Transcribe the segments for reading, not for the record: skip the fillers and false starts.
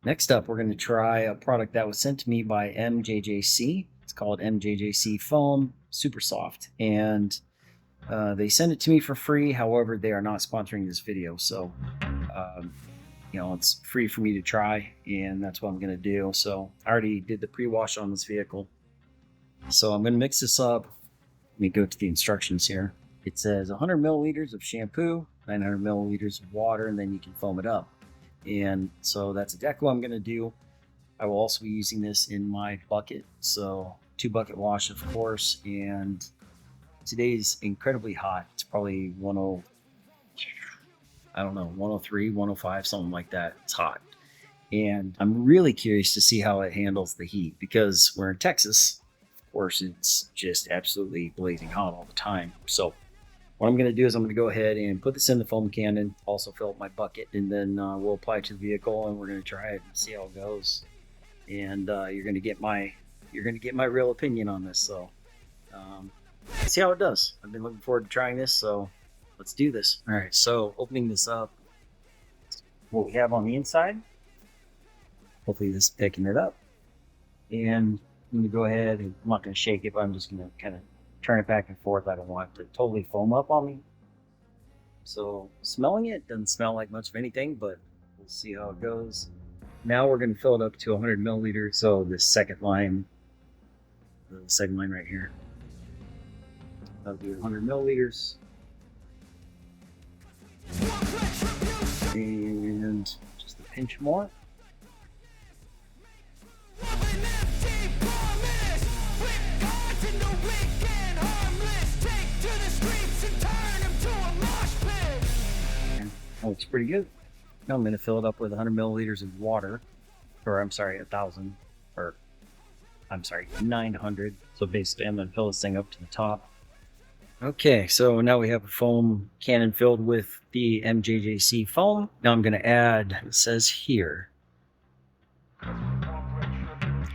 Next up, we're going to try a product that was sent to me by MJJC. It's called MJJC Foam, super soft. And they send it to me for free. However, they are not sponsoring this video. So, it's free for me to try, and that's what I'm going to do. So I already did the pre-wash on this vehicle. So I'm going to mix this up. Let me go to the instructions here. It says 100 milliliters of shampoo, 900 milliliters of water, and then you can foam it up. And so that's exactly what I'm going to do. I will also be using this in my bucket. So 2 bucket wash, of course. And today's incredibly hot. It's probably 103, 105, something like that. It's hot. And I'm really curious to see how it handles the heat, because we're in Texas. Of course, it's just absolutely blazing hot all the time. So what I'm going to do is I'm going to go ahead and put this in the foam cannon, also fill up my bucket, and then we'll apply it to the vehicle, and we're going to try it and see how it goes. And you're going to get my real opinion on this. So see how it does. I've been looking forward to trying this, so let's do this. All right, so opening this up, what we have on the inside. Hopefully this is picking it up. And I'm going to go ahead, and I'm not going to shake it, but I'm just going to kind of turn it back and forth. I don't want it to totally foam up on me. So smelling it doesn't smell like much of anything, but we'll see how it goes. Now we're going to fill it up to 100 milliliters. So the second line right here, that'll be 100 milliliters. And just a pinch more. Looks pretty good. Now I'm going to fill it up with 100 milliliters of water, or 900. So basically I'm going to fill this thing up to the top. Okay, so now we have a foam cannon filled with the MJJC foam. Now I'm going to add, it says here, it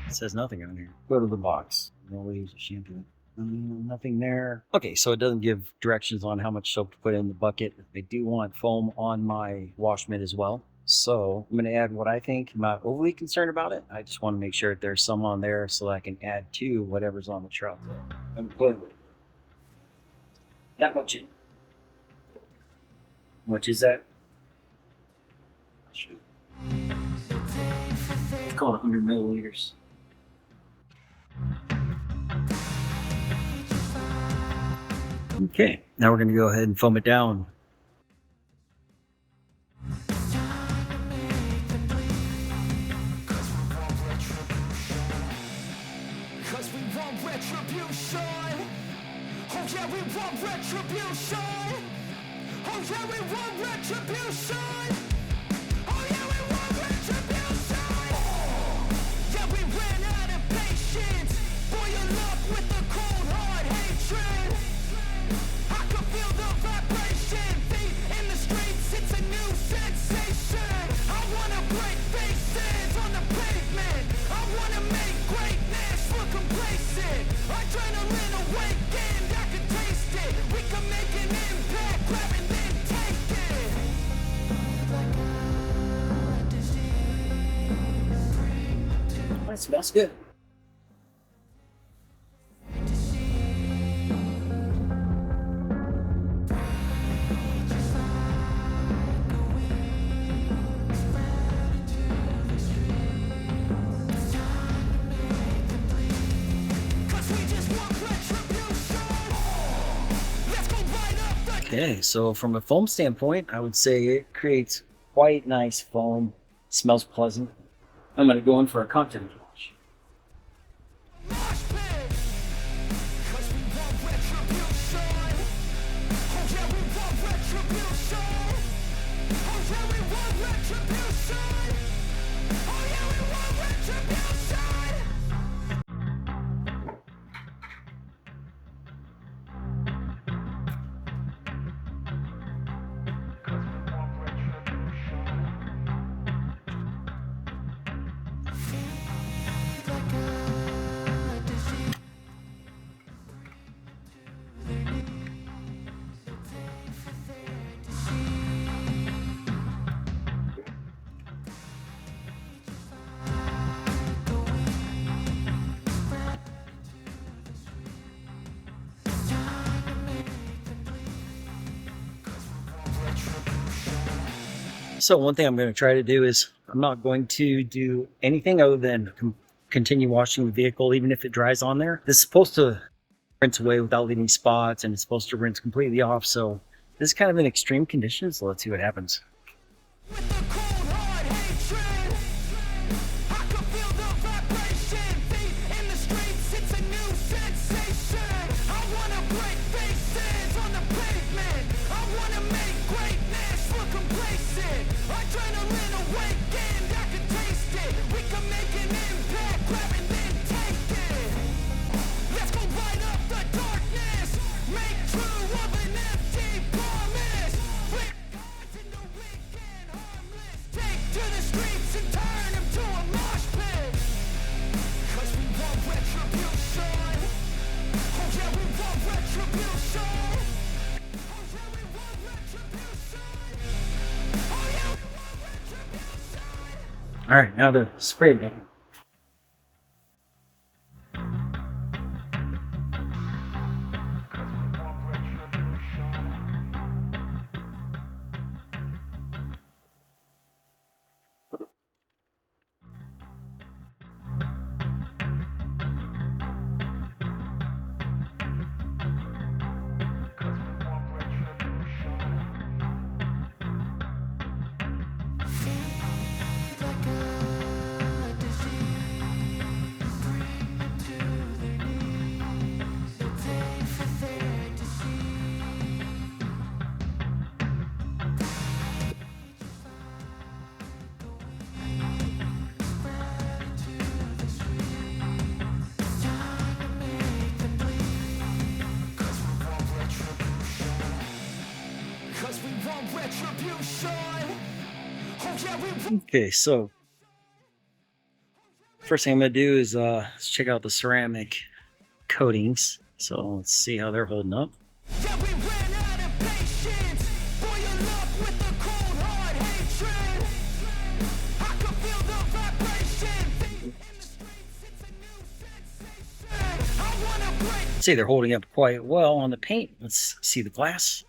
says nothing on here. Go to the box. No use of shampoo. Nothing there. Okay, so it doesn't give directions on how much soap to put in the bucket. I do want foam on my wash mitt as well. So I'm going to add what I think. I'm not overly concerned about it. I just want to make sure that there's some on there so I can add to whatever's on the truck. I'm going to put that much in. How much is that? Let's call it 100 milliliters. Okay, now we're going to go ahead and foam it down. That smells good. Okay, so from a foam standpoint, I would say it creates quite nice foam. It smells pleasant. I'm going to go in for a content wash. So one thing I'm going to try to do is I'm not going to do anything other than continue washing the vehicle, even if it dries on there. This is supposed to rinse away without leaving spots, and it's supposed to rinse completely off. So this is kind of in extreme conditions. So let's see what happens. All right, now the spray paint. Okay, so first thing I'm gonna do is let's check out the ceramic coatings. So let's see how they're holding up. See, they're holding up quite well on the paint. Let's see the glass.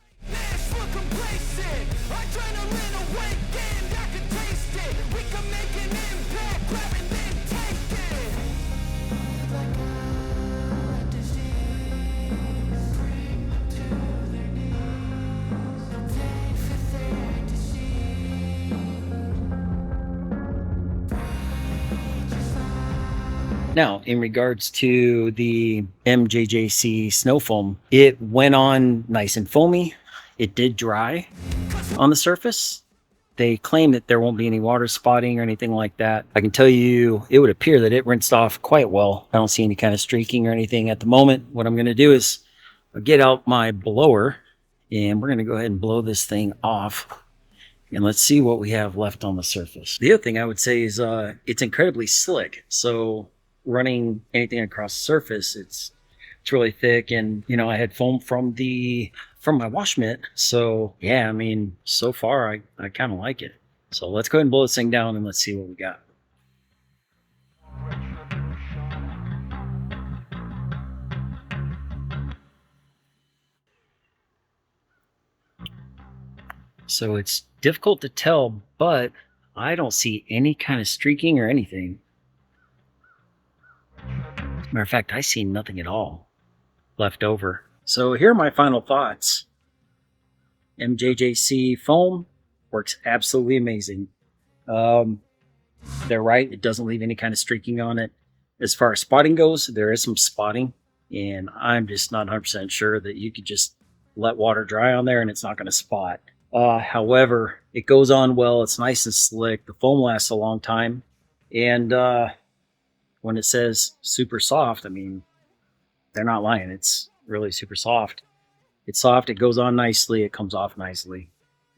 Now, in regards to the MJJC Snow Foam, it went on nice and foamy. It did dry on the surface. They claim that there won't be any water spotting or anything like that. I can tell you, it would appear that it rinsed off quite well. I don't see any kind of streaking or anything at the moment. What I'm going to do is get out my blower, and we're going to go ahead and blow this thing off. And let's see what we have left on the surface. The other thing I would say is it's incredibly slick. So running anything across the surface, it's really thick. And you know, I had foam from my wash mitt, so yeah, I mean, so far I kind of like it. So let's go ahead and blow this thing down and let's see what we got. So it's difficult to tell, but I don't see any kind of streaking or anything. Matter of fact, I see nothing at all left over. So here are my final thoughts. MJJC Foam works absolutely amazing. They're right, it doesn't leave any kind of streaking on it. As far as spotting goes, there is some spotting, and I'm just not 100% sure that you could just let water dry on there and it's not going to spot. However, it goes on well. It's nice and slick. The foam lasts a long time, and when it says super soft, I mean, they're not lying. It's really super soft. It's soft. It goes on nicely. It comes off nicely.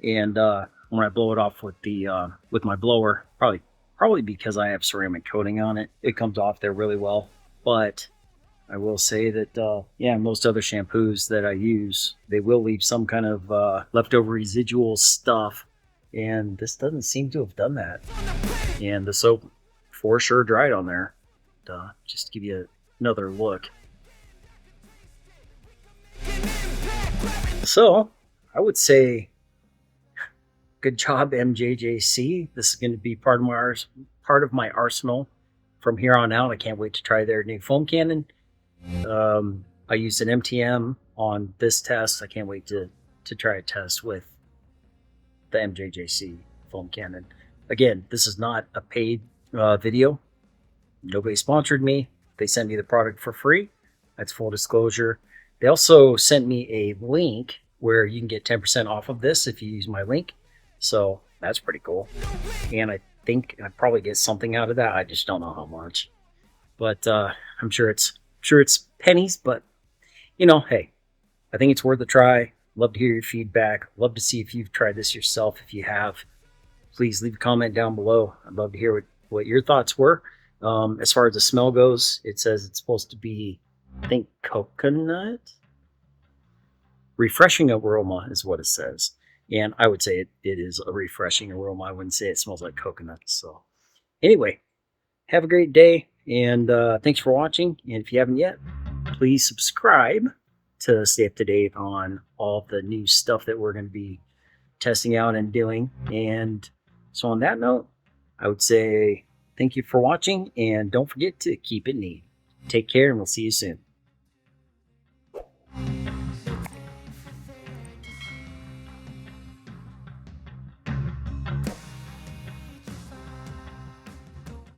And when I blow it off with the with my blower, probably because I have ceramic coating on it, it comes off there really well. But I will say that yeah, most other shampoos that I use, they will leave some kind of leftover residual stuff, and this doesn't seem to have done that. And the soap for sure dried on there. Just to give you another look. So I would say Good job, MJJC. This is going to be part of my arsenal from here on out. I can't wait to try their new foam cannon. I used an MTM on this test. I can't wait to try a test with the MJJC foam cannon. Again, this is not a paid video. Nobody sponsored me. They sent me the product for free. That's full disclosure. They also sent me a link where you can get 10% off of this if you use my link. So that's pretty cool. And I think I probably get something out of that. I just don't know how much. But I'm sure it's pennies, but you know, hey, I think it's worth a try. Love to hear your feedback. Love to see if you've tried this yourself. If you have, please leave a comment down below. I'd love to hear what your thoughts were. As far as the smell goes, it says it's supposed to be, I think, coconut. Refreshing aroma is what it says. And I would say it is a refreshing aroma. I wouldn't say it smells like coconut. So anyway, have a great day. And thanks for watching. And if you haven't yet, please subscribe to stay up to date on all the new stuff that we're going to be testing out and doing. And so on that note, I would say thank you for watching, and don't forget to keep it neat. Take care, and we'll see you soon.